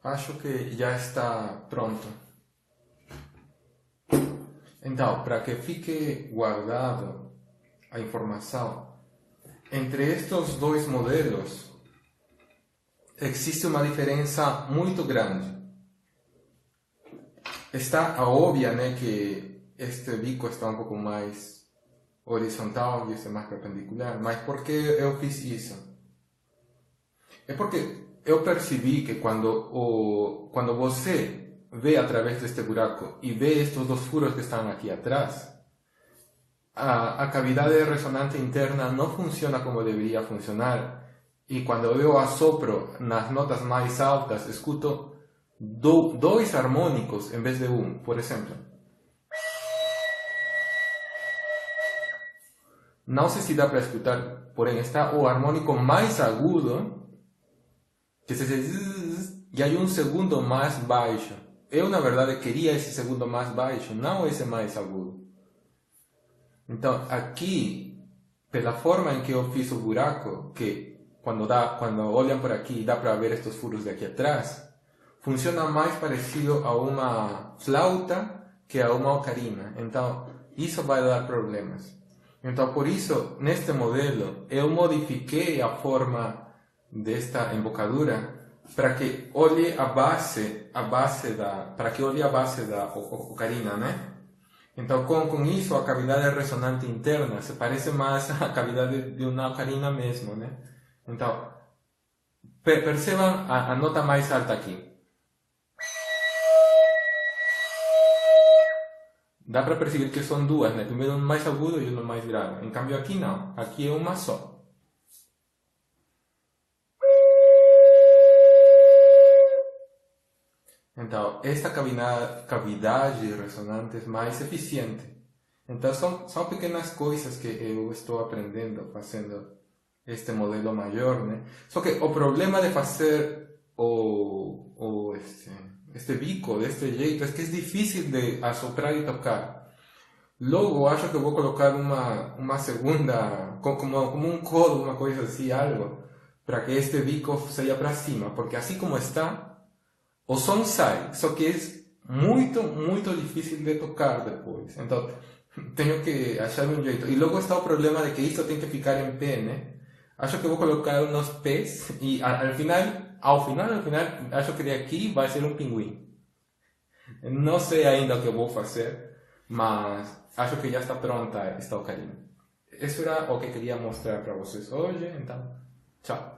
Acho que já está pronto. Então, para que fique guardado a informação, entre estes dois modelos existe uma diferença muito grande. Está óbvia, né, que este bico está um pouco mais horizontal e este mais perpendicular. Mas por que eu fiz isso? É porque eu percebi que quando você vê através deste buraco e vê estes dois furos que estão aqui atrás, a cavidade ressonante interna não funciona como deveria funcionar. E quando eu assopro nas notas mais altas, escuto dois harmônicos em vez de um, por exemplo. Não sei se dá para escutar, porém está o harmônico mais agudo, que se diz, e aí um segundo mais baixo. Eu, na verdade, queria esse segundo mais baixo, não esse mais agudo. Então, aqui, pela forma em que eu fiz o buraco, que quando olham por aqui dá para ver estes furos daqui atrás, funciona mais parecido a uma flauta que a uma ocarina. Então, isso vai dar problemas. Então, por isso, neste modelo, eu modifiquei a forma desta embocadura para que olhe para que olhe a base da ocarina, né? Então, com isso, a cavidade ressonante interna se parece mais à cavidade de uma ocarina mesmo, né? Então, percebam a nota mais alta aqui. Dá para perceber que são duas, né? Primeiro um mais agudo e um mais grave. Em cambio aqui não, aqui é uma só. Então, esta cavidade ressonante é mais eficiente. Então, são pequenas coisas que eu estou aprendendo fazendo este modelo maior, né? Só que o problema de fazer este bico deste jeito é que é difícil de assoprar e tocar. Logo, acho que vou colocar uma segunda, como um codo, uma coisa assim, algo, para que este bico seja para cima, porque assim como está, o som sai, só que é muito, muito difícil de tocar depois. Então, tenho que achar um jeito. E logo está o problema de que isto tem que ficar em pé, né? Acho que vou colocar uns pés e ao final, acho que de aqui vai ser um pinguim. Não sei ainda o que eu vou fazer, mas acho que já está pronta esta ocarina. Isso era o que queria mostrar para vocês hoje, então, tchau.